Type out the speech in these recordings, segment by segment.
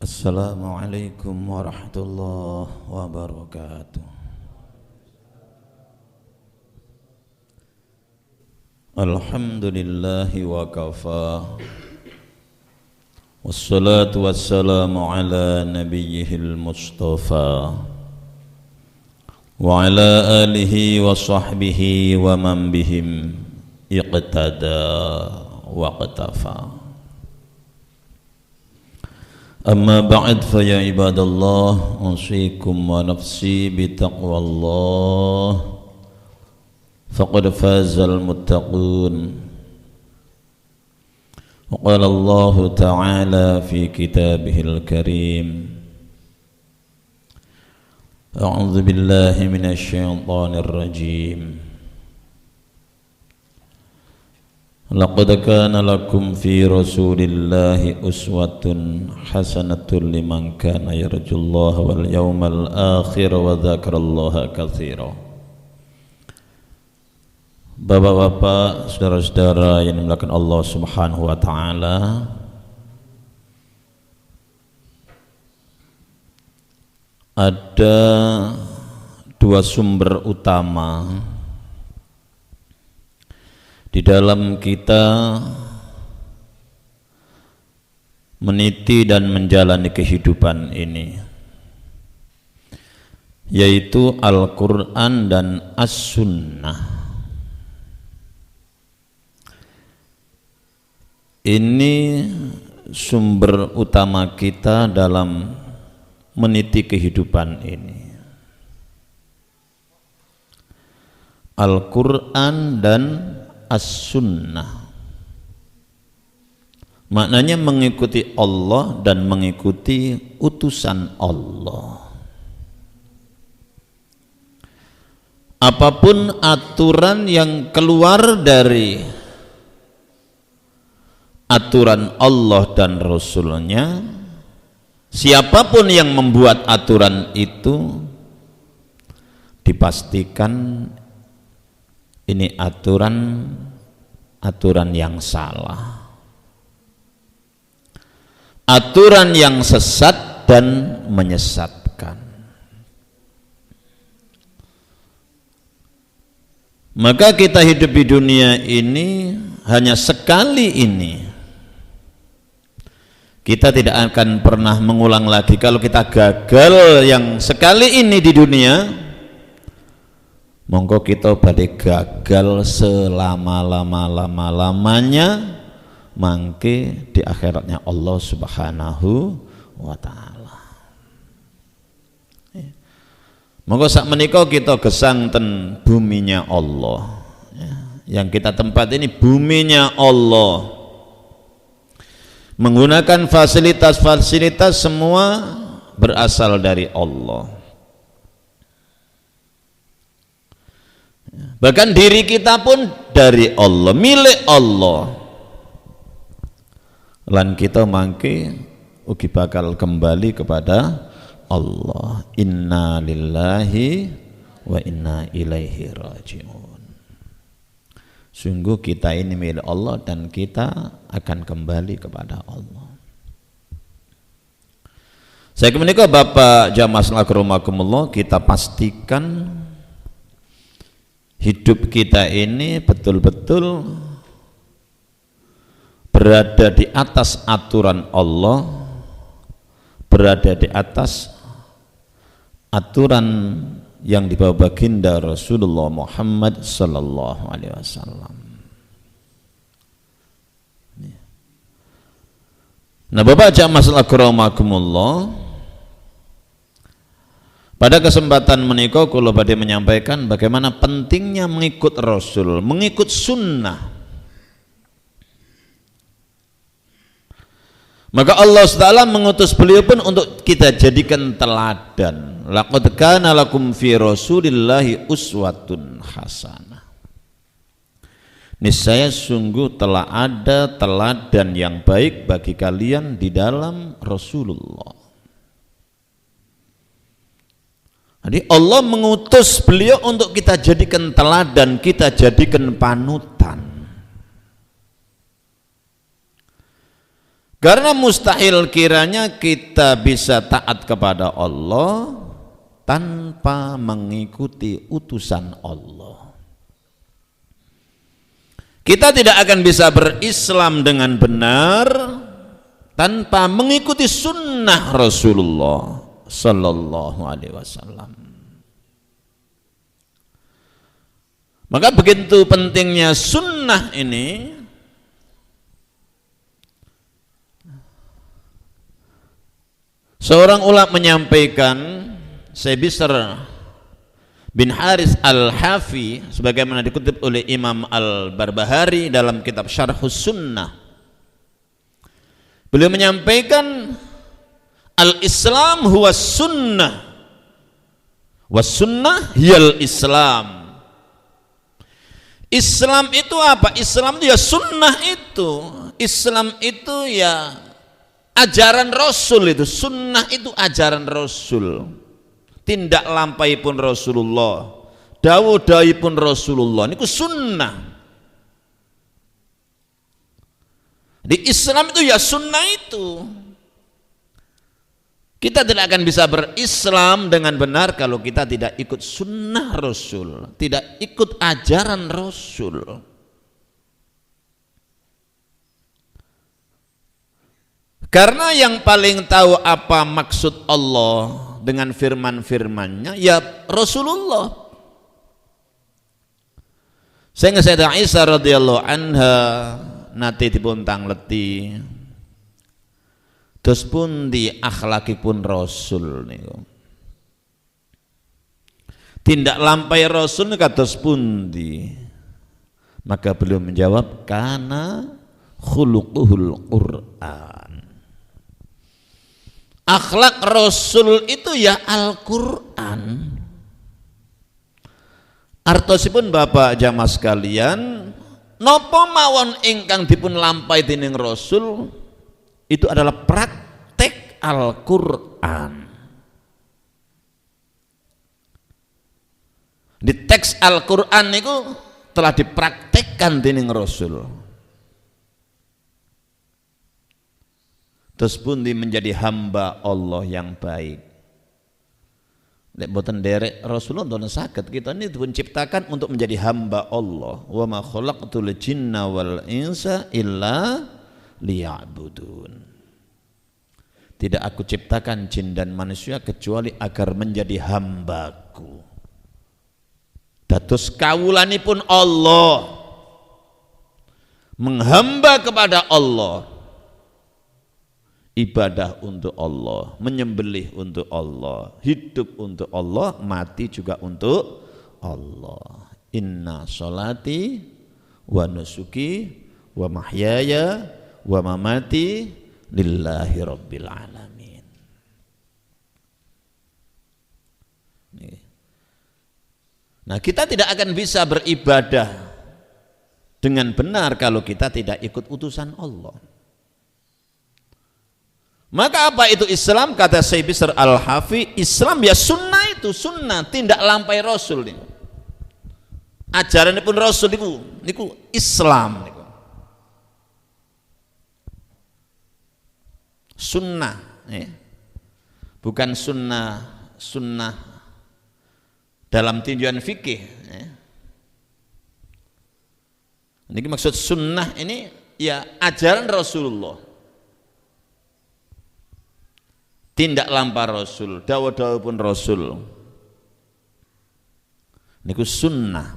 Assalamualaikum warahmatullahi wabarakatuh. Alhamdulillahi wa kafa. Wassalatu wassalamu ala nabiyyihil mustafa wa ala alihi wa sahbihi wa man bihim iqtada wa qatafa. Amma ba'd fa ya ibadallah, usikum wa nafsi bitaqwallah, faqad fazal muttaqun. Wa qala Allah ta'ala fi kitabihil karim, a'udzu billahi minasy syaithanir rajim. Laqad kana lakum fi rasulillahi uswatun hasanatun liman kana yarjullaha wal yawmal akhir wa dzakarallaha katsira. Bapak-bapak, saudara-saudara yang dimuliakan Allah Subhanahu wa taala, ada dua sumber utama di dalam kita meniti dan menjalani kehidupan ini, yaitu Al-Quran dan As-Sunnah. Ini sumber utama kita dalam meniti kehidupan ini, Al-Quran dan As-Sunnah. Maknanya mengikuti Allah dan mengikuti utusan Allah. Apapun aturan yang keluar dari aturan Allah dan Rasulnya, siapapun yang membuat aturan itu, dipastikan ini aturan yang salah, aturan yang sesat dan menyesatkan. Maka kita hidup di dunia ini hanya sekali ini. Kita tidak akan pernah mengulang lagi. Kalau kita gagal yang sekali ini di dunia, monggo kita badhe gagal selama-lamanya mangke di akhiratnya Allah Subhanahu wa taala. Monggo sak menika kita gesang ten buminya Allah. Yang kita tempat ini buminya Allah. Menggunakan fasilitas-fasilitas semua berasal dari Allah. Bahkan diri kita pun dari Allah, milik Allah. Lan kita mangke ugi bakal kembali kepada Allah. Inna lillahi wa inna ilaihi raji'un. Sungguh kita ini milik Allah dan kita akan kembali kepada Allah. Saya kemudian Bapak jamaah sallallahu, kita pastikan hidup kita ini betul-betul berada di atas aturan Allah, berada di atas aturan yang dibawa baginda Rasulullah Muhammad sallallahu alaihi wasallam. Nah, Bapak jamaah sallallahu, pada kesempatan menika kula badhe menyampaikan bagaimana pentingnya mengikut Rasul, mengikut sunnah. Maka Allah SWT mengutus beliau pun untuk kita jadikan teladan. Laqad kana lakum fi Rasulillahi uswatun hasanah. Niscaya sungguh telah ada teladan yang baik bagi kalian di dalam Rasulullah. Jadi Allah mengutus beliau untuk kita jadikan teladan, kita jadikan panutan. Karena mustahil kiranya kita bisa taat kepada Allah tanpa mengikuti utusan Allah. Kita tidak akan bisa berislam dengan benar tanpa mengikuti sunnah Rasulullah Sallallahu Alaihi Wasallam. Maka begitu pentingnya sunnah ini. Seorang ulama menyampaikan, Syekh Bishr bin Haris Al-Hafi, sebagaimana dikutip oleh Imam Al-Barbahari dalam kitab Syarhus Sunnah. Beliau menyampaikan, Al-Islam huwa sunnah, was sunnah hiyal Islam. Islam itu apa? Islam itu ya sunnah itu. Islam itu ya ajaran Rasul itu, sunnah itu ajaran Rasul. Tindak lampai pun Rasulullah, dawuh-dawuh pun Rasulullah. Niku sunnah. Di Islam itu ya sunnah itu. Kita tidak akan bisa berislam dengan benar kalau kita tidak ikut sunnah Rasul, tidak ikut ajaran Rasul. Karena yang paling tahu apa maksud Allah dengan firman-firmannya ya Rasulullah. Sehingga Sayyidah Aisyah radhiyallahu anha nate dipuntang leti. Terus pun di akhlakipun Rasul niku. Tindak lampai Rasul kados pundi? Maka beliau menjawab, kana khuluquhul Qur'an. Akhlak Rasul itu ya Al-Quran. Artosipun Bapak jamaah sekalian, napa mawon ingkang dipun lampai dening Rasul itu adalah praktek Al-Quran. Di teks Al-Quran itu telah dipraktekkan dening Rasul. Terus pun menjadi hamba Allah yang baik. Lek boten derek Rasulullah boten saged, kita ini diciptakan untuk menjadi hamba Allah. Wa ma khalaqtul jinna wal insa illa liya'budun. Tidak aku ciptakan jin dan manusia kecuali agar menjadi hambaku. Dados kawulanipun Allah, menghamba kepada Allah, ibadah untuk Allah, menyembelih untuk Allah, hidup untuk Allah, mati juga untuk Allah. Inna sholati wa nusuki wa mahyaya wa mamati lillahi rabbil alamin. Nah, kita tidak akan bisa beribadah dengan benar kalau kita tidak ikut utusan Allah. Maka apa itu Islam? Kata Syekh Bishr Al-Hafi, Islam ya sunnah itu, sunnah, tindak lampai Rasul niku. Ajaran pun Rasul niku Islam niku. Sunnah, ya. Bukan sunnah dalam tinjauan fikih. Ya. Ini maksud sunnah ini ya ajaran Rasulullah. Tindak lampah Rasul, dawuh-dawuh pun Rasul. Niku sunnah.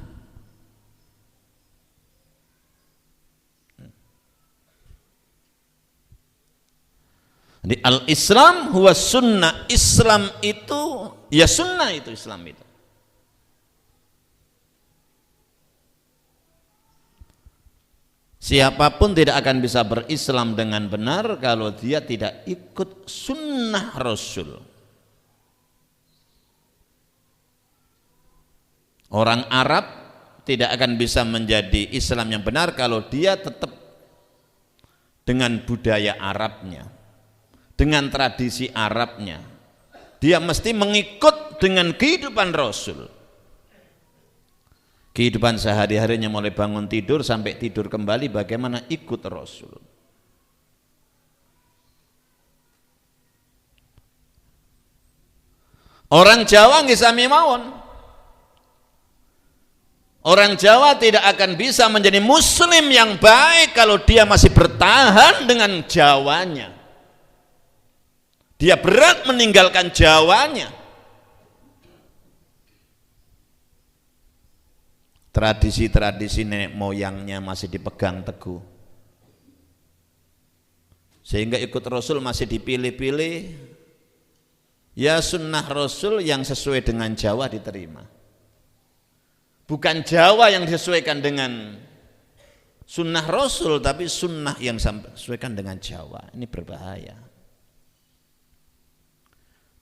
Di al-Islam huwa sunnah. Islam itu ya sunnah itu, Islam itu. Siapapun tidak akan bisa berislam dengan benar kalau dia tidak ikut sunnah Rasul. Orang Arab tidak akan bisa menjadi Islam yang benar kalau dia tetap dengan budaya Arabnya, dengan tradisi Arabnya. Dia mesti mengikut dengan kehidupan Rasul. Kehidupan sehari-harinya mulai bangun tidur sampai tidur kembali bagaimana ikut Rasul. Orang Jawa nggih sami mawon. Orang Jawa tidak akan bisa menjadi muslim yang baik kalau dia masih bertahan dengan Jawanya. Dia berat meninggalkan Jawanya. Tradisi-tradisi nenek moyangnya masih dipegang teguh. Sehingga ikut Rasul masih dipilih-pilih. Ya sunnah Rasul yang sesuai dengan Jawa diterima. Bukan Jawa yang disesuaikan dengan sunnah Rasul, tapi sunnah yang disesuaikan dengan Jawa. Ini berbahaya.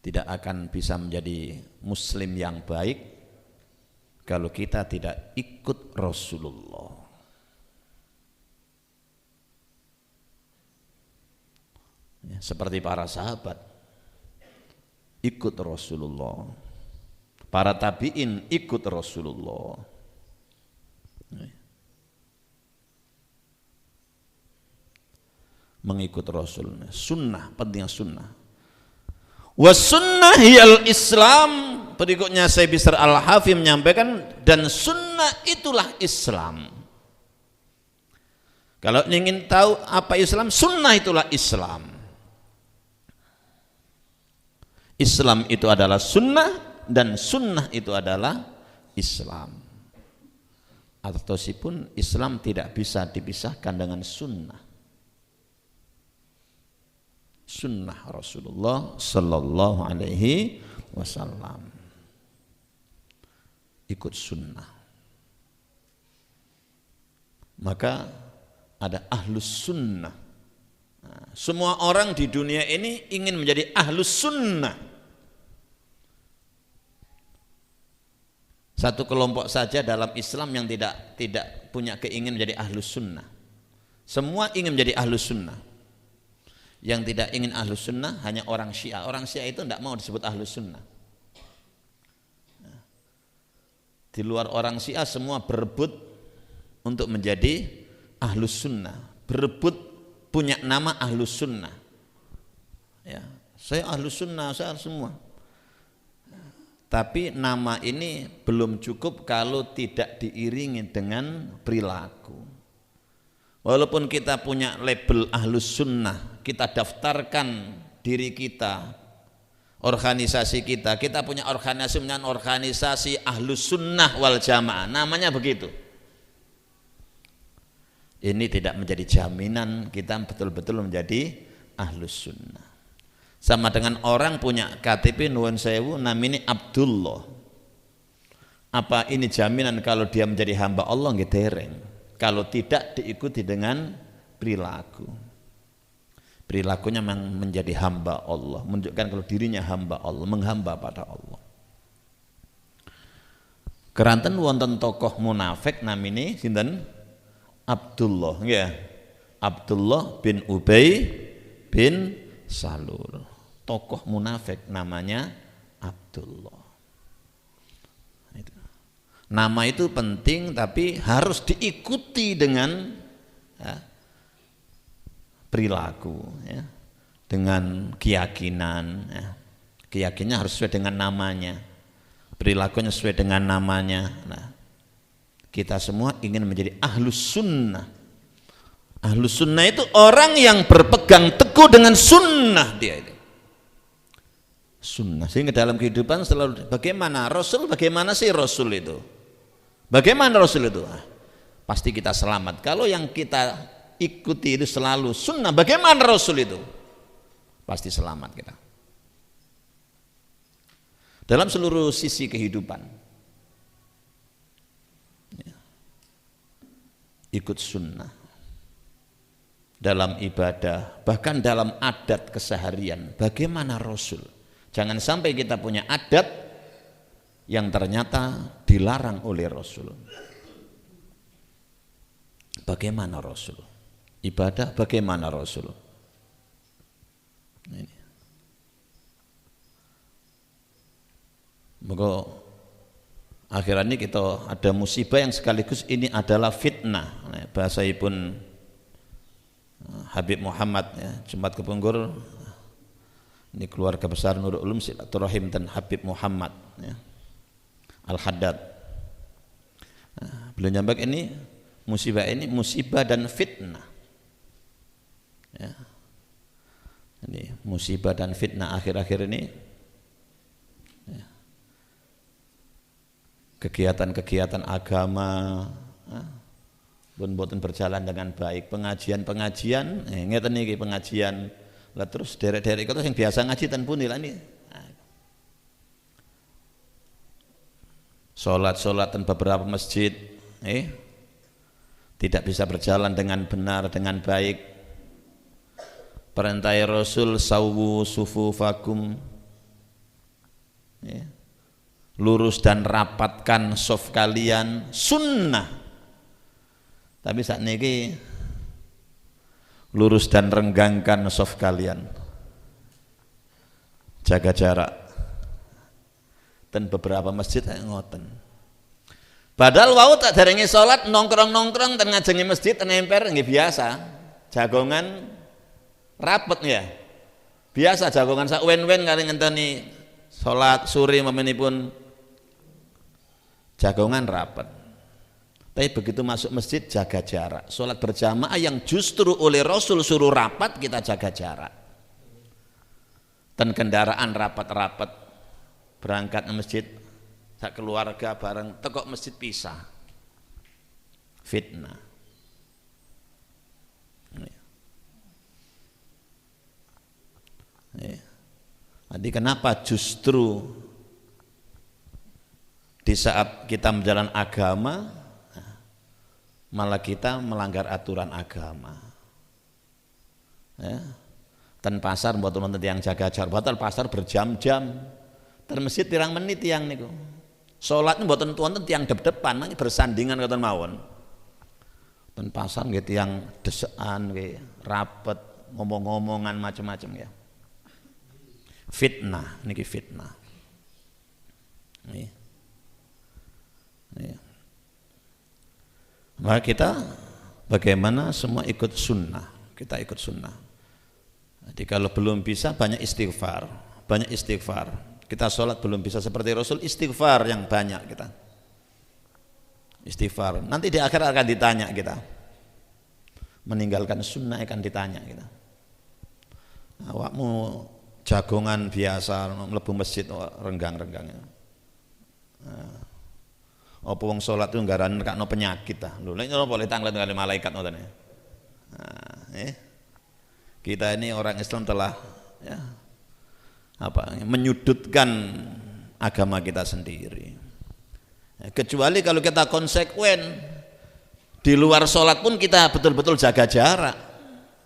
Tidak akan bisa menjadi muslim yang baik kalau kita tidak ikut Rasulullah. Ya, seperti para sahabat ikut Rasulullah. Para tabi'in ikut Rasulullah. Mengikut Rasul. Sunnah, pentingnya sunnah. Was sunnah hiyal Islam. Berikutnya Syekh Bishr Al-Hafi menyampaikan, dan sunnah itulah Islam. Kalau ingin tahu apa Islam, sunnah itulah Islam. Islam itu adalah sunnah, dan sunnah itu adalah Islam. Ataupun Islam tidak bisa dipisahkan dengan sunnah. Sunnah Rasulullah sallallahu alaihi wasallam. Ikut sunnah. Maka ada ahlus sunnah. Nah, semua orang di dunia ini ingin menjadi ahlus sunnah. Satu kelompok saja dalam Islam yang tidak punya keinginan menjadi ahlus sunnah. Semua ingin menjadi ahlus sunnah. Yang tidak ingin ahlus sunnah hanya orang Syiah. Orang Syiah itu tidak mau disebut ahlus sunnah. Di luar orang Syiah semua berebut untuk menjadi ahlus sunnah. Berebut punya nama ahlus sunnah. Ya, saya ahlus sunnah, saya semua. Tapi nama ini belum cukup kalau tidak diiringi dengan perilaku. Walaupun kita punya label ahlus sunnah, kita daftarkan diri kita, organisasi kita punya organisasi ahlus sunnah wal jamaah, namanya begitu. Ini tidak menjadi jaminan kita betul-betul menjadi ahlus sunnah. Sama dengan orang punya KTP nuwun sewu namanya Abdullah. Apa ini jaminan kalau dia menjadi hamba Allah? Nggih dereng. Kalau tidak diikuti dengan perilaku. Perilakunya memang menjadi hamba Allah, menunjukkan kalau dirinya hamba Allah, menghamba pada Allah. Keranten wonten tokoh munafik namine sinten? Abdullah, ya. Abdullah bin Ubay bin Salul. Tokoh munafik namanya Abdullah. Nama itu penting tapi harus diikuti dengan ya, perilaku, ya, dengan keyakinan. Ya. Keyakinannya harus sesuai dengan namanya, perilakunya sesuai dengan namanya. Nah, kita semua ingin menjadi ahlus sunnah. Ahlus sunnah itu orang yang berpegang teguh dengan sunnah dia itu. Sunnah, sehingga dalam kehidupan selalu bagaimana Rasul, bagaimana sih Rasul itu, bagaimana Rasul itu, pasti kita selamat. Kalau yang kita ikuti itu selalu sunnah, bagaimana Rasul itu, pasti selamat kita dalam seluruh sisi kehidupan. Ikut sunnah dalam ibadah, bahkan dalam adat keseharian, bagaimana Rasul. Jangan sampai kita punya adat yang ternyata dilarang oleh Rasul. Bagaimana Rasul? Ibadah bagaimana Rasul? Ini. Maka akhirnya kita ada musibah yang sekaligus ini adalah fitnah. Bahasa pun Habib Muhammad ya, Jumat Kepungkur Ini keluarga besar Nurul Ulum Silaturahim dan Habib Muhammad ya. Al-Haddad. Nah, beliau nyampaikan ini musibah dan fitnah ya. Ini musibah dan fitnah akhir-akhir ini ya. Kegiatan-kegiatan agama boten berjalan dengan baik, pengajian ngeten niki pengajian lah terus derek-derek itu yang biasa ngaji ten pundi lah ini salat ten beberapa masjid tidak bisa berjalan dengan benar dengan baik. Perintah Rasul sawu sufufakum ya. Lurus dan rapatkan saf kalian sunnah. Tapi saat ini lurus dan renggangkan saf kalian, jaga jarak. Dan beberapa masjid ngoten. Padahal wau tak darengi salat nongkrong dan ngajengi masjid nemper nggih biasa. Jagongan rapet ya. Biasa jagongan sak wen-wen kali ngenteni salat sore memenipun jagongan rapet. Tapi begitu masuk masjid jaga jarak. Sholat berjamaah yang justru oleh Rasul suruh rapat kita jaga jarak. Dan kendaraan rapat-rapat berangkat ke masjid, sak keluarga bareng tekok masjid pisah. Fitnah. Jadi kenapa justru di saat kita menjalankan agama malah kita melanggar aturan agama ya. Dan pasar buat teman-teman yang jaga jarak, batal pasar berjam-jam, dan masjid tirang menit yang niku sholatnya buat teman-teman yang depan bersandingan kata mawon, dan pasar gitu yang desean gitu, rapet ngomong-ngomongan macam-macam ya, fitnah niki fitnah nih. Maka kita bagaimana semua ikut sunnah, kita ikut sunnah. Jadi kalau belum bisa banyak istighfar. Kita sholat belum bisa seperti Rasul, istighfar yang banyak kita. Istighfar. Nanti di akhir akan ditanya kita. Meninggalkan sunnah akan ditanya kita. Awakmu jagongan biasa mlebu masjid renggang-renggangnya. Apa wong salat itu nggaran nekakno penyakit ta. Lho lek napa boleh tanglet kali malaikat ngoten ya. Kita ini orang Islam telah ya menyudutkan agama kita sendiri. Kecuali kalau kita konsekuen di luar salat pun kita betul-betul jaga jarak.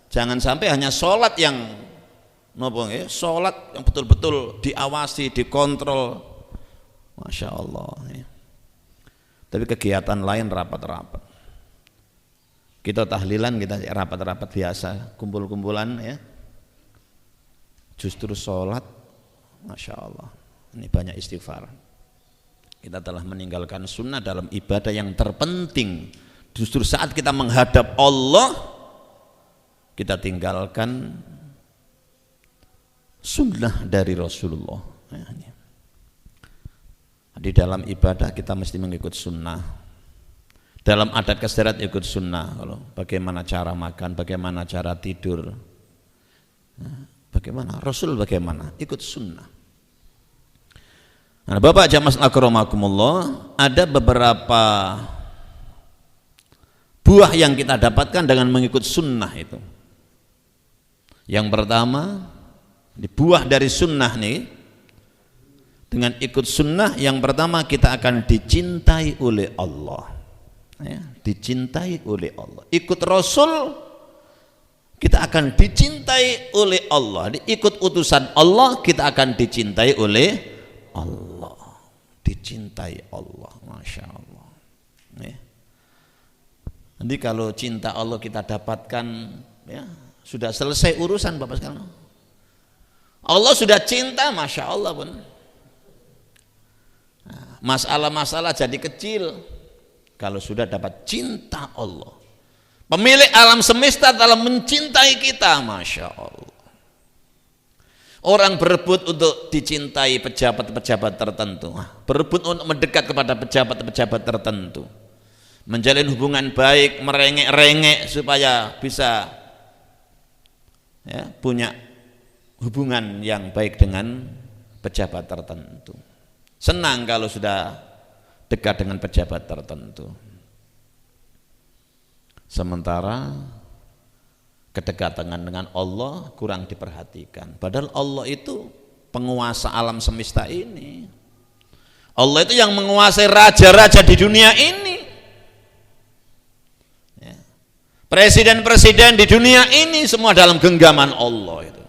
Jangan sampai hanya salat yang napa nggih, salat yang betul-betul diawasi, dikontrol. Masya Allah ya. Tapi kegiatan lain rapat-rapat. Kita tahlilan, kita rapat-rapat biasa, kumpul-kumpulan ya. Justru sholat, Masya Allah, ini banyak istighfar. Kita telah meninggalkan sunnah dalam ibadah yang terpenting. Justru saat kita menghadap Allah, kita tinggalkan sunnah dari Rasulullah. Di dalam ibadah kita mesti mengikut sunnah. Dalam adat istiadat ikut sunnah. Kalau bagaimana cara makan, bagaimana cara tidur, bagaimana Rasul bagaimana ikut sunnah. Nah, Bapak jamaah akramakumullah, ada beberapa buah yang kita dapatkan dengan mengikut sunnah itu. Yang pertama, di buah dari sunnah nih. Dengan ikut sunnah yang pertama kita akan dicintai oleh Allah ya, dicintai oleh Allah. Ikut Rasul kita akan dicintai oleh Allah. Ikut utusan Allah kita akan dicintai oleh Allah. Dicintai Allah, Masya Allah ya. Nanti kalau cinta Allah kita dapatkan ya, sudah selesai urusan Bapak sekalian. Allah sudah cinta, Masya Allah pun. Masalah-masalah jadi kecil kalau sudah dapat cinta Allah. Pemilik alam semesta dalam mencintai kita, Masya Allah. Orang berebut untuk dicintai pejabat-pejabat tertentu, berebut untuk mendekat kepada pejabat-pejabat tertentu, menjalin hubungan baik, merengek-rengek supaya bisa punya hubungan yang baik dengan pejabat tertentu. Senang kalau sudah dekat dengan pejabat tertentu. Sementara kedekatan dengan Allah kurang diperhatikan. Padahal Allah itu penguasa alam semesta ini. Allah itu yang menguasai raja-raja di dunia ini. Presiden-presiden di dunia ini semua dalam genggaman Allah itu.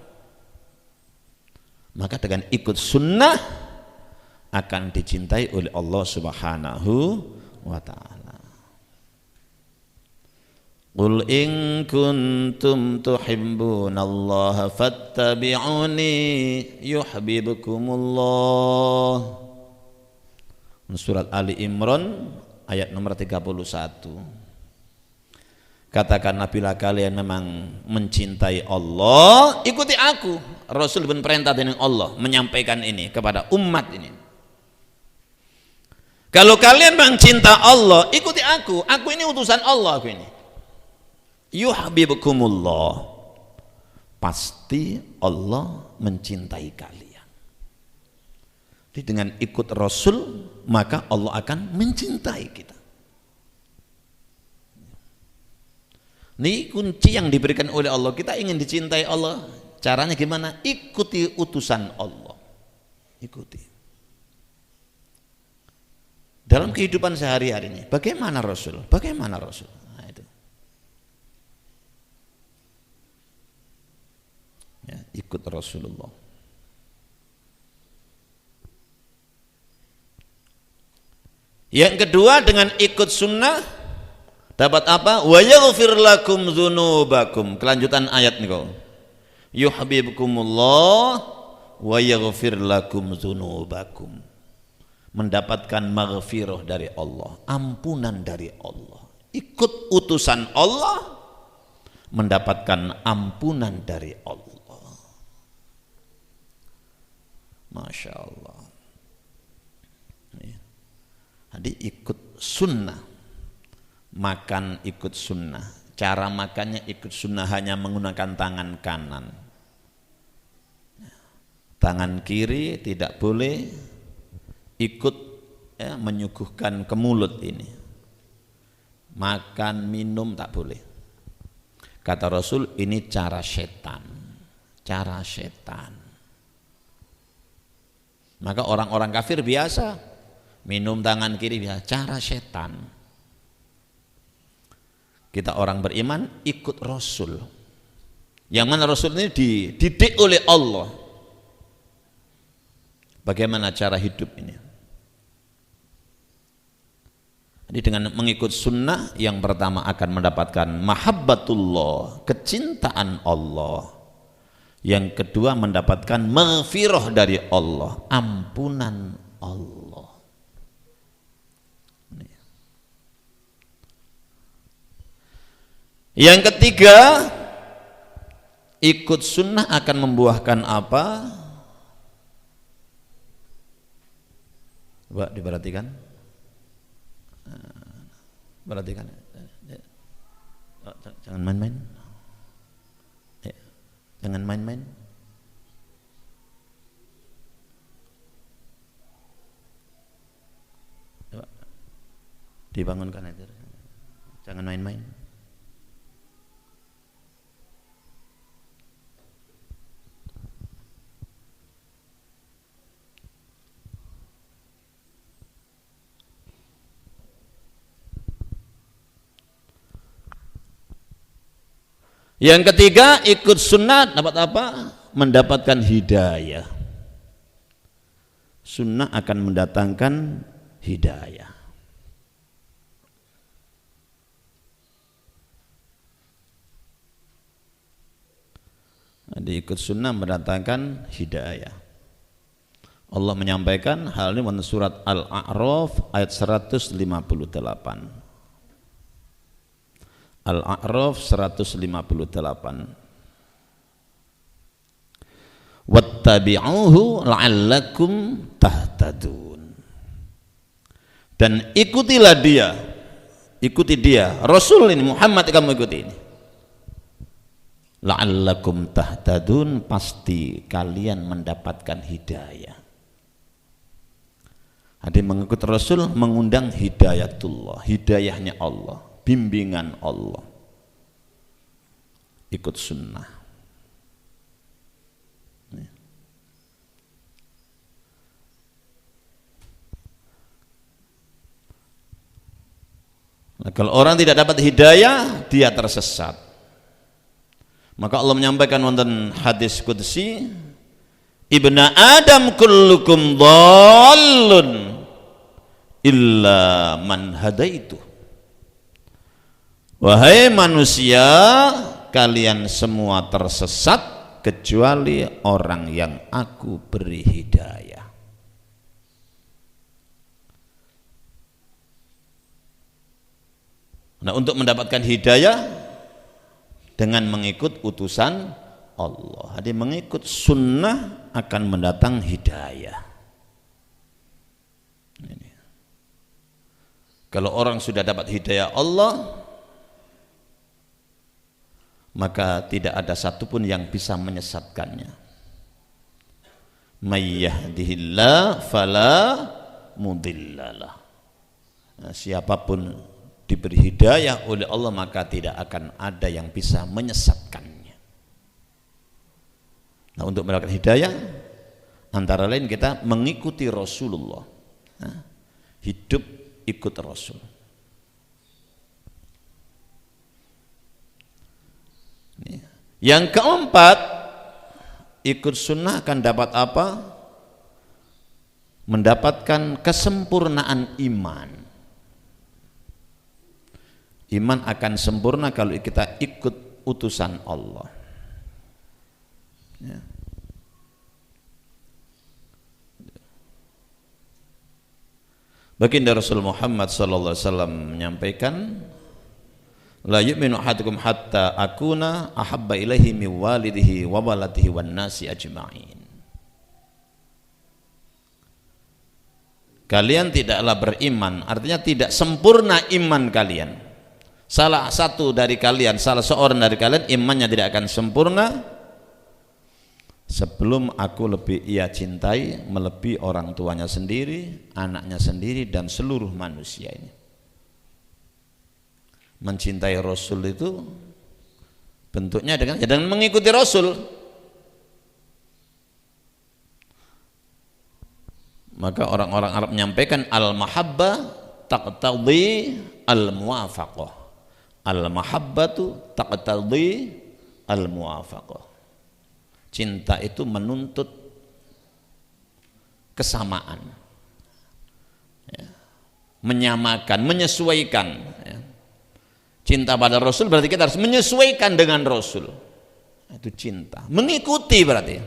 Maka dengan ikut sunnah akan dicintai oleh Allah Subhanahu wa ta'ala. Qul in kuntum tuhibbunallaha fattabi'uni yuhibbukumullah. Surat Ali Imran ayat nomor 31. Katakanlah bila kalian memang mencintai Allah, ikuti aku. Rasul pun perintah dengan Allah menyampaikan ini kepada umat ini. Kalau kalian memang cinta Allah, ikuti aku. Aku ini utusan Allah, aku ini. Yuhibbukumullah, pasti Allah mencintai kalian. Jadi dengan ikut Rasul maka Allah akan mencintai kita. Ini kunci yang diberikan oleh Allah. Kita ingin dicintai Allah, caranya gimana? Ikuti utusan Allah. Ikuti. Dalam kehidupan sehari-hari ini, bagaimana Rasul? Bagaimana Rasul? Nah, itu. Ya, ikut Rasulullah. Yang kedua, dengan ikut sunnah dapat apa? Wa yaghfir lakum dzunubakum. Kelanjutan ayat niku. Yuhibbukumullah wa yaghfir lakum dzunubakum. Mendapatkan maghfirah dari Allah, ampunan dari Allah. Ikut utusan Allah, mendapatkan ampunan dari Allah. Masya Allah. Jadi ikut sunnah, makan ikut sunnah. Cara makannya ikut sunnah, hanya menggunakan tangan kanan. Tangan kiri tidak boleh ikut menyuguhkan ke mulut ini. Makan minum tak boleh. Kata Rasul, ini cara setan. Cara setan. Maka orang-orang kafir biasa minum tangan kiri, biasa. Cara setan. Kita orang beriman ikut Rasul. Yang mana Rasul ini dididik oleh Allah. Bagaimana cara hidup ini? Jadi dengan mengikut sunnah, yang pertama akan mendapatkan mahabbatullah, kecintaan Allah. Yang kedua mendapatkan maghfirah dari Allah, ampunan Allah. Yang ketiga, ikut sunnah akan membuahkan apa? Coba diperhatikan. Perhatikan. Jangan main-main. Jangan main-main. Coba dibangunkan aja. Jangan main-main. Yang ketiga, ikut sunnah dapat apa? Mendapatkan hidayah. Sunnah akan mendatangkan hidayah. Jadi ikut sunnah mendatangkan hidayah. Allah menyampaikan hal ini dalam surat Al-A'raf ayat 158. Al-A'raf 158. wattabi'uhu la'allakum tahtadun. Dan ikutilah dia, ikuti dia, Rasul ini, Muhammad kamu ikuti ini. La'allakum tahtadun, pasti kalian mendapatkan hidayah. Ada mengikut Rasul mengundang hidayatullah, hidayahnya Allah, bimbingan Allah. Ikut sunnah. Nah, kalau orang tidak dapat hidayah, dia tersesat. Maka Allah menyampaikan wonten hadis qudsi, Ibna Adam kullukum dhallun illa man hadaitu. Wahai manusia, kalian semua tersesat kecuali orang yang aku beri hidayah. Nah, untuk mendapatkan hidayah dengan mengikut utusan Allah. Jadi mengikut sunnah akan mendatang hidayah. Ini. Kalau orang sudah dapat hidayah Allah, maka tidak ada satupun yang bisa menyesatkannya. May yahdihillah fala mudhillalah. Nah, siapapun diberi hidayah oleh Allah, maka tidak akan ada yang bisa menyesatkannya. Nah, untuk mendapatkan hidayah antara lain kita mengikuti Rasulullah. Nah, hidup ikut Rasul. Yang keempat, ikut sunnah akan dapat apa? Mendapatkan kesempurnaan iman. Iman akan sempurna kalau kita ikut utusan Allah. Ya. Baginda Rasul Muhammad sallallahu alaihi wasallam menyampaikan, la yu'minu ahadukum hatta akuna ahabba ilaihi min walidihi wa waladihi wan nasi ajma'in. Kalian tidaklah beriman, artinya tidak sempurna iman kalian. Salah satu dari kalian, salah seorang dari kalian imannya tidak akan sempurna sebelum aku lebih ia cintai melebihi orang tuanya sendiri, anaknya sendiri, dan seluruh manusia ini. Mencintai Rasul itu bentuknya dengan mengikuti Rasul. Maka orang-orang Arab menyampaikan al-mahabbah taqtadhi al-muwafaqah. Al-mahabbatu taqtadhi al-muwafaqah. Cinta itu menuntut kesamaan, ya. Menyamakan, menyesuaikan, ya. Cinta pada Rasul berarti kita harus menyesuaikan dengan Rasul. Itu cinta, mengikuti berarti.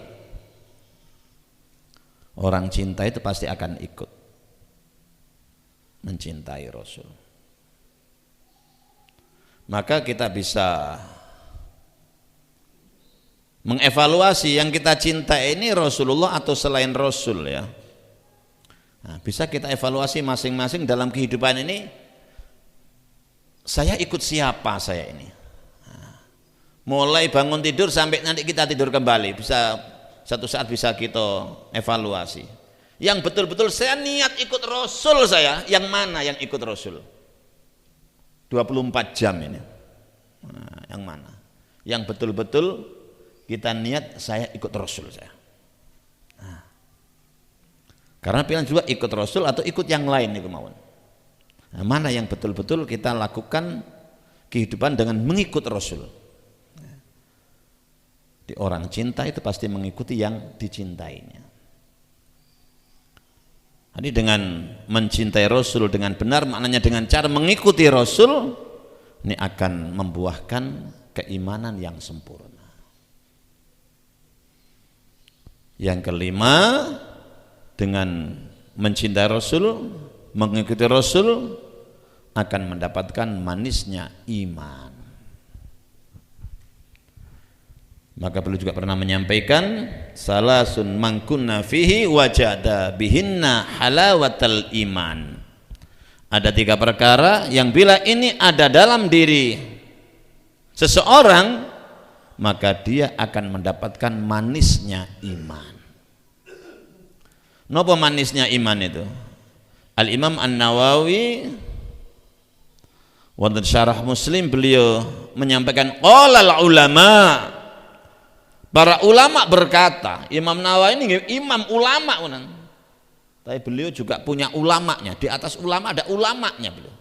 Orang cinta itu pasti akan ikut mencintai Rasul. Maka kita bisa mengevaluasi yang kita cinta ini Rasulullah atau selain Rasul, ya. Nah, bisa kita evaluasi masing-masing dalam kehidupan ini. Saya ikut siapa saya ini? Nah, mulai bangun tidur sampai nanti kita tidur kembali, bisa satu saat bisa kita evaluasi. Yang betul-betul saya niat ikut Rasul, saya yang mana yang ikut Rasul? 24 jam ini. Nah, yang mana? Yang betul-betul kita niat saya ikut Rasul saya. Nah, karena pilihan juga ikut Rasul atau ikut yang lain nih kemauan. Nah, mana yang betul-betul kita lakukan kehidupan dengan mengikut Rasul. Di orang cinta itu pasti mengikuti yang dicintainya. Jadi dengan mencintai Rasul dengan benar, maknanya dengan cara mengikuti Rasul, ini akan membuahkan keimanan yang sempurna. Yang kelima, dengan mencintai Rasul, mengikuti Rasul, akan mendapatkan manisnya iman. Maka perlu juga pernah menyampaikan, salasun man kunna fihi wajada bihinna halawatal iman. Ada 3 perkara yang bila ini ada dalam diri seseorang, maka dia akan mendapatkan manisnya iman. Napa manisnya iman itu? Al-Imam An-Nawawi wonten syarah Muslim, beliau menyampaikan qala ulama, para ulama berkata. Imam Nawawi ini imam ulama, tapi beliau juga punya ulamanya. Di atas ulama ada ulamanya beliau.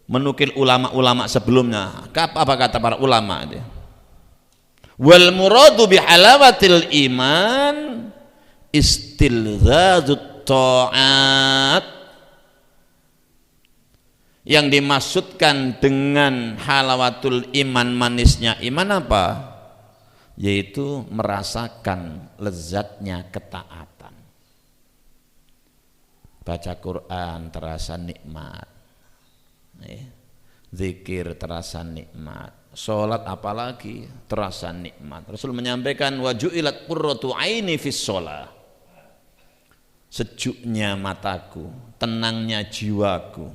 Menukil ulama-ulama sebelumnya. Apa kata para ulama itu? Wal muradu bi halawatil iman istilzazut ta'at. Yang dimaksudkan dengan halawatul iman, manisnya iman apa? Yaitu merasakan lezatnya ketaatan. Baca Quran terasa nikmat, zikir terasa nikmat, sholat apalagi terasa nikmat. Rasul menyampaikan waju'ilat qurratu aini fis sholat. Sejuknya mataku, tenangnya jiwaku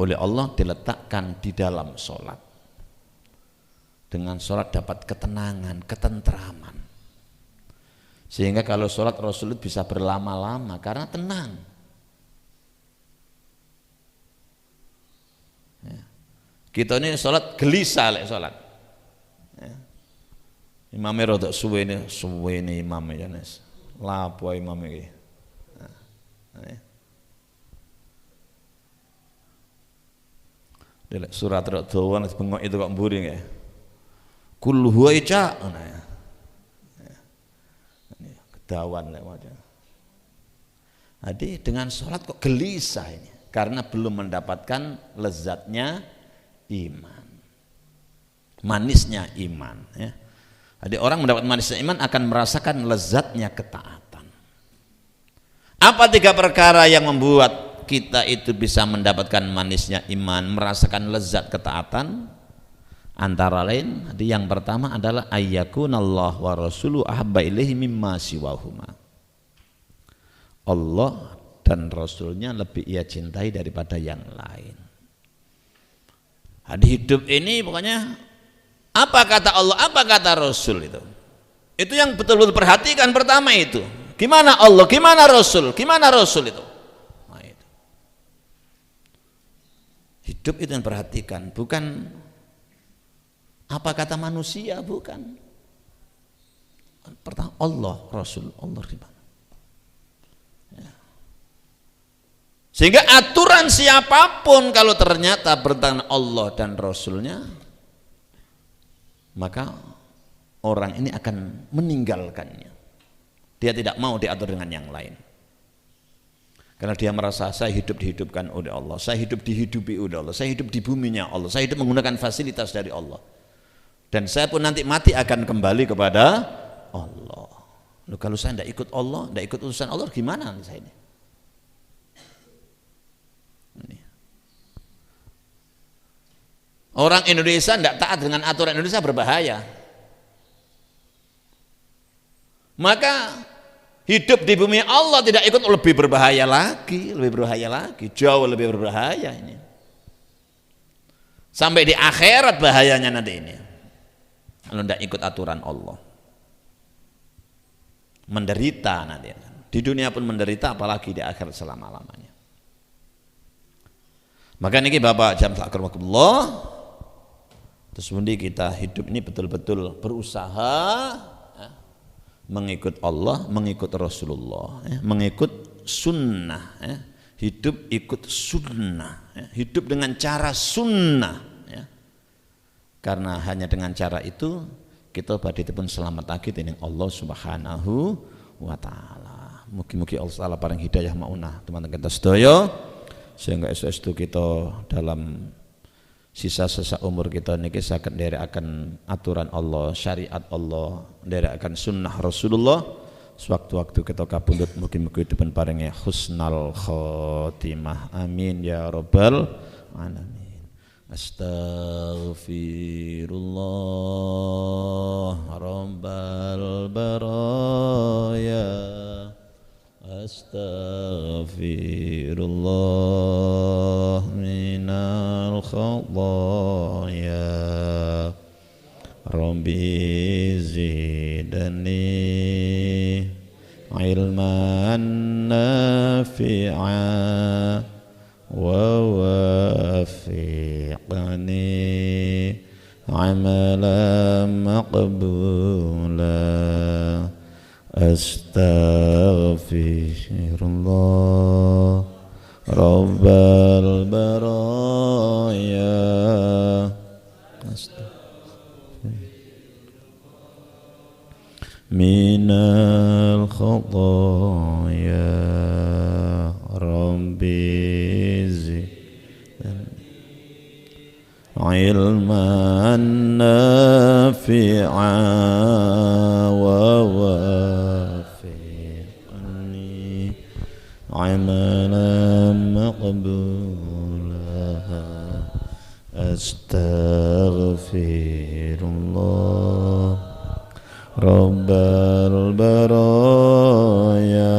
oleh Allah diletakkan di dalam sholat. Dengan sholat dapat ketenangan, ketentraman. Sehingga kalau sholat Rasul bisa berlama-lama karena tenang. Ya. Kita ini sholat gelisah lek sholat. Ya. Imamnya rodok suwe ini imamnya Janes. Lapo imamnya iki. Delek surat rok dawa nek bengok itu kok mburi nggih. Kullu huwa ica. Kedawan lek wae. Jadi dengan sholat kok gelisah ini karena belum mendapatkan lezatnya iman. Manisnya iman ya. Jadi orang mendapat manisnya iman akan merasakan lezatnya ketaatan. Apa 3 perkara yang membuat kita itu bisa mendapatkan manisnya iman, merasakan lezat ketaatan? Antara lain, yang pertama adalah ayyakunallah wa rasuluhu ahabba ilaihi mimma siwahuma. Allah dan Rasulnya lebih ia cintai daripada yang lain. Di hidup ini pokoknya apa kata Allah, apa kata Rasul itu yang betul-betul perhatikan pertama itu. Gimana Allah, gimana Rasul itu. Nah, itu. Hidup itu yang perhatikan, bukan apa kata manusia, bukan. Pertama Allah, Rasul, Allah gimana. Ya. Sehingga aturan siapapun kalau ternyata bertentangan Allah dan Rasulnya, maka orang ini akan meninggalkannya. Dia tidak mau diatur dengan yang lain. Karena dia merasa saya hidup dihidupkan oleh Allah, saya hidup dihidupi oleh Allah, saya hidup di buminya Allah, saya hidup menggunakan fasilitas dari Allah. Dan saya pun nanti mati akan kembali kepada Allah. Loh, kalau saya tidak ikut Allah, tidak ikut utusan Allah, gimana saya ini? Orang Indonesia tidak taat dengan aturan Indonesia berbahaya. Maka hidup di bumi Allah tidak ikut lebih berbahaya lagi, jauh lebih berbahaya ini. Sampai di akhirat bahayanya nanti ini. Kalau tidak ikut aturan Allah, menderita nanti. Di dunia pun menderita, apalagi di akhirat selama-lamanya. Maka ini Bapak jam akramakumullah, terus kemudian kita hidup ini betul-betul berusaha mengikut Allah, mengikut Rasulullah, mengikut sunnah, hidup ikut sunnah, hidup dengan cara sunnah, karena hanya dengan cara itu kita badhe-pun selamat lagi dening Allah Subhanahu wa taala. Mugi-mugi Allah taala paring hidayah maunah teman-teman kita sedaya, sehingga estu kita dalam sisa-sisa umur kita niki saged nderekaken aturan Allah, syariat Allah, nderekaken sunnah Rasulullah. Sewaktu-waktu kita kapundhut mugi-mugi dipun paringi husnal khotimah. Amin ya rabbal alamin. Astaghfirullah. Rabbi zidni ilman nafi'a wa wafiqni amalan maqbula astaghfirullah rabbal baraya minal khataya rabbi zidni ilman nafi'a wa wafiqni amalan maqbula astaghfirullah rabbal baraya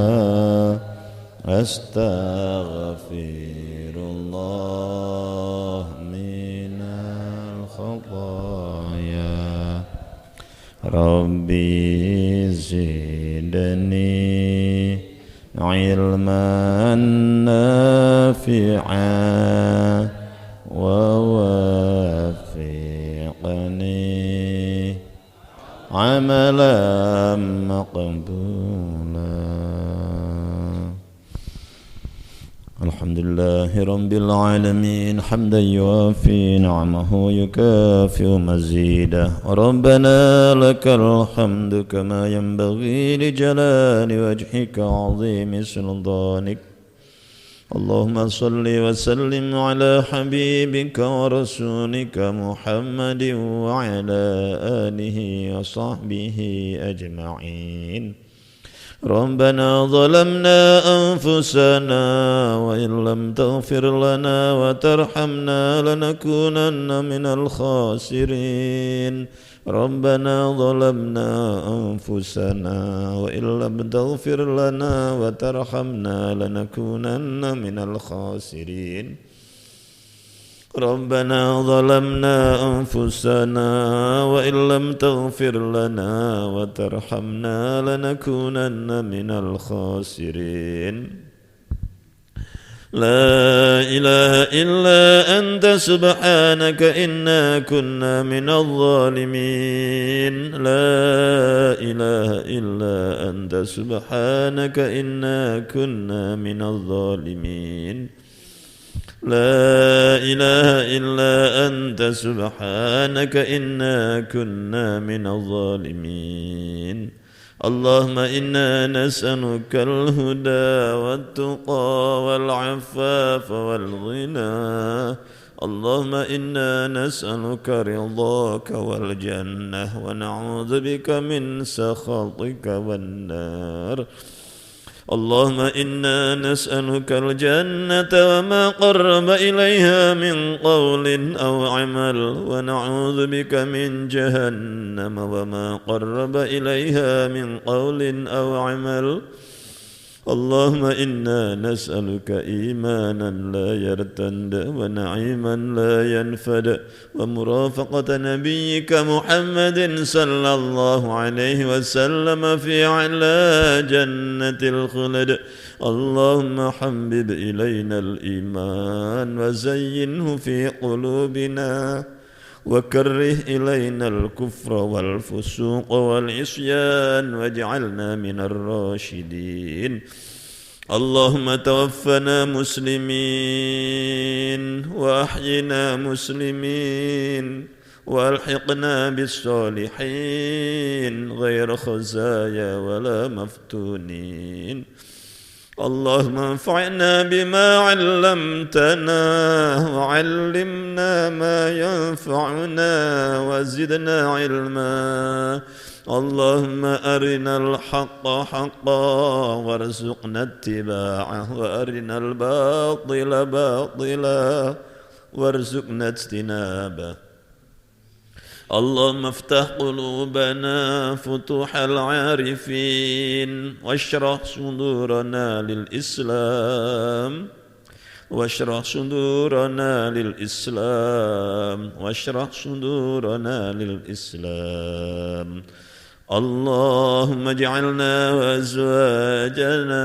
astaghfirullah minal khataya rabbi zidni ilman nafi'a wa wafiqni amalan maqbula. Alhamdulillahi rabbil alamin hamdan yuwafi ni'amahu yukafi'u mazidah. Rabbana lakal hamdu kama yanbaghi li jalali wajhika 'azimi sultanik. Allahumma salli wa sallim ala habibika wa rasulika Muhammadin wa ala alihi wa sahbihi ajma'in. Rabbana zalamna anfusana wa in lam taghfir lana wa tarhamna lanakunanna minal khasirin. Rabbana zalamna anfusana wa in lam taghfir lana wa tarhamna lanakunanna minal khasirin. Rabbana zalamna anfusana wa in lam taghfir lana wa tarhamna lanakunanna minal khasirin. La ilaha illa anta subhanaka inna kunna minadh dhalimin. La ilaha illa anta subhanaka inna kunna minadh dhalimin. La ilaha illa anta subhanaka inna kunna minadh dhalimin. Allahumma inna nas'aluka al-huda wat-tuqa wal-'afafa wal-ghina. Allahumma inna nas'aluka ridhaka wal-jannah wa na'udzu bika min sakhatika wan-nar. Allahumma inna nas'aluka al-jannata wa ma qarraba ilayha min qawlin aw 'amal wa na'udzu bika min jahannam wa ma qarraba ilayha min qawlin aw 'amal. Allahumma inna nas'aluka imanan la yartanda wa na'iman la yanfad wa murafaqata nabiyyika Muhammadin sallallahu alaihi wasallam fi a'la jannatil khulad. Allahumma habbib ilayna al-iman wa zayyinhu fi qulubina وكره إلينا الكفر والفسوق والعصيان واجعلنا من الراشدين. اللهم توفنا مسلمين وأحينا مسلمين والحقنا بالصالحين غير خزايا ولا مفتونين. اللهم انفعنا بما علمتنا وعلمنا ما ينفعنا وزدنا علما. اللهم أرنا الحق حقا وارزقنا اتباعه وأرنا الباطل باطلا وارزقنا اجتنابه. اللهم افتح قلوبنا فتوح العارفين واشرح صدورنا للإسلام. واشرح صدورنا للإسلام واشرح صدورنا للإسلام اللهم اجعلنا وأزواجنا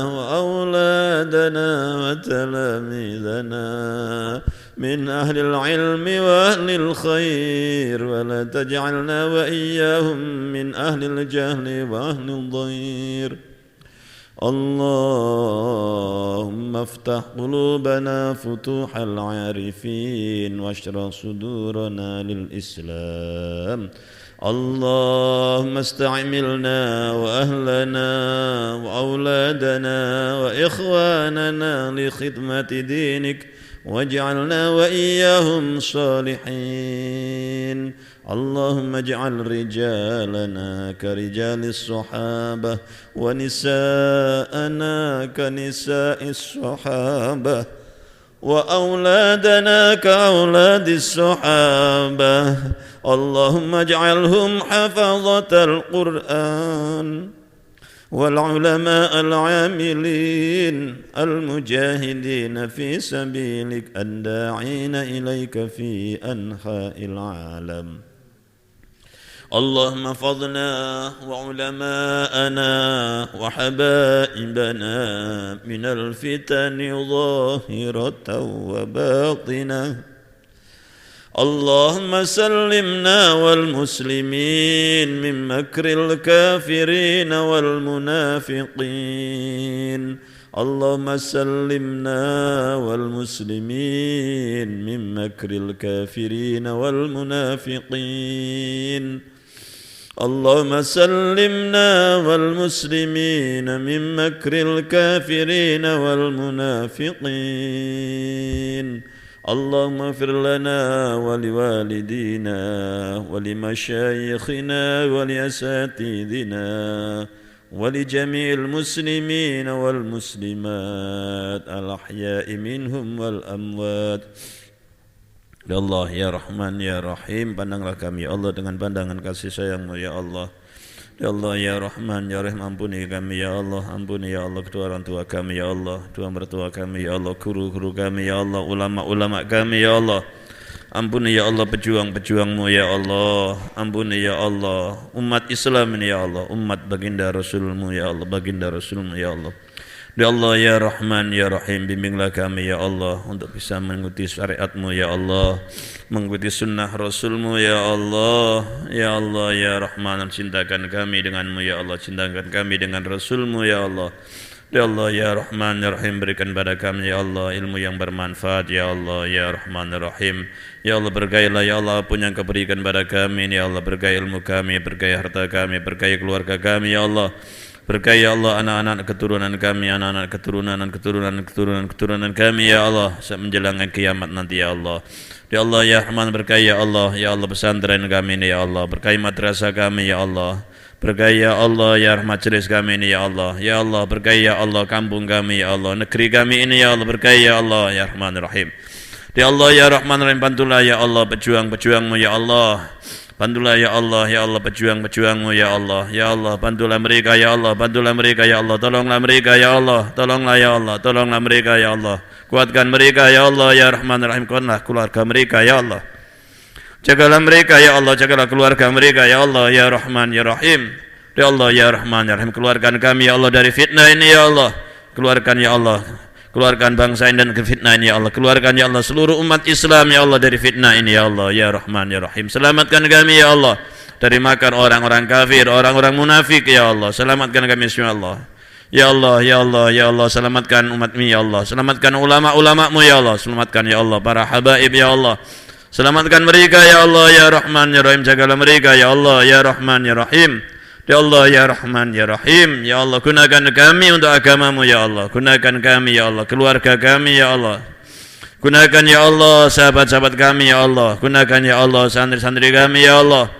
وأولادنا وتلاميذنا من أهل العلم وأهل الخير ولا تجعلنا وإياهم من أهل الجهل وأهل الضير اللهم افتح قلوبنا فتوح العارفين واشرح صدورنا للإسلام اللهم استعملنا وأهلنا وأولادنا وإخواننا لخدمة دينك واجعلنا وإياهم صالحين اللهم اجعل رجالنا كرجال الصحابة ونساءنا كنساء الصحابة وأولادنا كأولاد الصحابة اللهم اجعلهم حفظة القرآن والعلماء العاملين المجاهدين في سبيلك الداعين إليك في أنحاء العالم اللهم احفظنا وعلماءنا وحبائبنا من الفتن ظاهرة وباطنة اللهم سلمنا والمسلمين من مكر الكافرين والمنافقين اللهم سلمنا والمسلمين من مكر الكافرين والمنافقين اللهم سلمنا والمسلمين من مكر الكافرين والمنافقين اللهم اغفر لنا ولوالدينا ولمشايخنا ولأساتذتنا ولجميع المسلمين والمسلمات الأحياء منهم والأموات. Ya Allah, ya Rahman, ya Rahim, pandanglah kami ya Allah dengan pandangan kasih sayang-Mu ya Allah. Ya Allah, ya Rahman, ya Rahim, ampuni kami ya Allah, ampuni ya Allah kedua orang tua kami ya Allah, kedua mertua kami ya Allah, guru-guru kami ya Allah, ulama-ulama kami ya Allah. Ampuni ya Allah pejuang-pejuang-Mu ya Allah, ampuni ya Allah umat Islam ini ya Allah, umat baginda Rasul-Mu ya Allah, baginda Rasul-Mu ya Allah. Ya Allah, ya Rahman, ya Rahim, bimbinglah kami ya Allah untuk bisa mengikuti syariat-Mu ya Allah, mengikuti sunnah Rasul-Mu ya Allah. Ya Allah, ya Rahman, cintakan kami dengan-Mu ya Allah, cintakan kami dengan Rasul-Mu ya Allah. Ya Allah, ya Rahman, ya Rahim, berikan pada kami ya Allah ilmu yang bermanfaat ya Allah, ya Rahman, ya Rahim. Ya Allah, berkailah ya Allah apa yang Kau berikan pada kami ya Allah, berkahi ilmu kami, berkahi harta kami, berkahi keluarga kami ya Allah. Berkahi ya Allah anak-anak keturunan kami, anak-anak keturunan kami ya Allah saat menjelang kiamat nanti ya Allah. Ya Allah, ya Rahman, berkahi ya Allah pesantren kami ini ya Allah, berkahi madrasah kami ya Allah. Berkahi ya Allah, ya majelis kami ini ya Allah. Ya Allah, berkahi ya Allah kampung kami ya Allah, negeri kami ini ya Allah, berkahi ya Allah, ya Rahman Rahim. Ya Allah, ya Rahman Rahim, bantulah ya Allah pejuang-pejuang-Mu ya Allah. Bantulah ya Allah pejuang-pejuang-Mu ya Allah. Ya Allah, bantulah mereka ya Allah, bantulah mereka ya Allah. Tolonglah mereka ya Allah, tolonglah ya Allah, tolonglah mereka ya Allah. Kuatkan mereka ya Allah, ya Rahman Rahim, kuatlah keluarga mereka ya Allah. Jagalah mereka ya Allah, jagalah keluarga mereka ya Allah, ya Rahman, ya Rahim. Ya Allah, ya Rahman, ya Rahim, keluarkan kami ya Allah dari fitnah ini ya Allah. Keluarkan ya Allah, keluarkan bangsa ini dan fitnah ini ya Allah. Keluarkan ya Allah seluruh umat Islam ya Allah dari fitnah ini ya Allah, ya Rahman, ya Rahim. Selamatkan kami ya Allah dari makan orang-orang kafir, orang-orang munafik ya Allah. Selamatkan kami semua ya Allah. Ya Allah, ya Allah, ya Allah, selamatkan umat-Mu ya Allah. Selamatkan ulama-ulama-Mu ya Allah. Selamatkan ya Allah para habaib ya Allah. Selamatkan mereka ya Allah, ya Rahman, ya Rahim. Jagalah mereka ya Allah, ya Rahman, ya Rahim. Ya Allah, ya Rahman, ya Rahim. Ya Allah, gunakan kami untuk agama-Mu ya Allah. Gunakan kami ya Allah, keluarga kami ya Allah. Gunakan ya Allah sahabat-sahabat kami ya Allah. Gunakan ya Allah santri-santri kami ya Allah.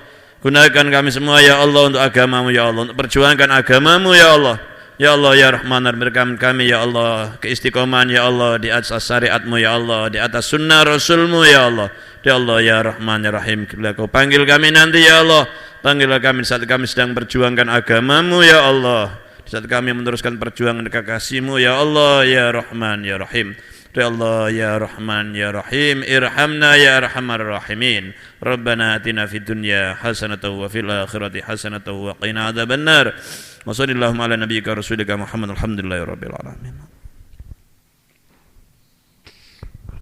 Gunakan kami semua ya Allah untuk agama-Mu ya Allah, untuk perjuangkan agama-Mu ya Allah. Ya Allah, ya Rahman, berikan kami ya Allah keistiqomahan ya Allah di atas syariat-Mu ya Allah, di atas sunnah Rasul-Mu ya Allah. Ya Allah, ya Rahman, ya Rahim, bila Kau panggil kami nanti ya Allah, panggillah kami saat kami sedang perjuangkan agama-Mu ya Allah, di saat kami meneruskan perjuangan kekasih-Mu ya Allah, ya Rahman, ya Rahim. Ya Allah ya Rahman ya Rahim, irhamna ya arhamar rahimin. Rabbana atina fid dunya hasanatan wa fil akhirati hasanatan wa qina adzabannar. Wa sallallahu ala nabiyyika rasulika Muhammad, alhamdulillahirabbil alamin.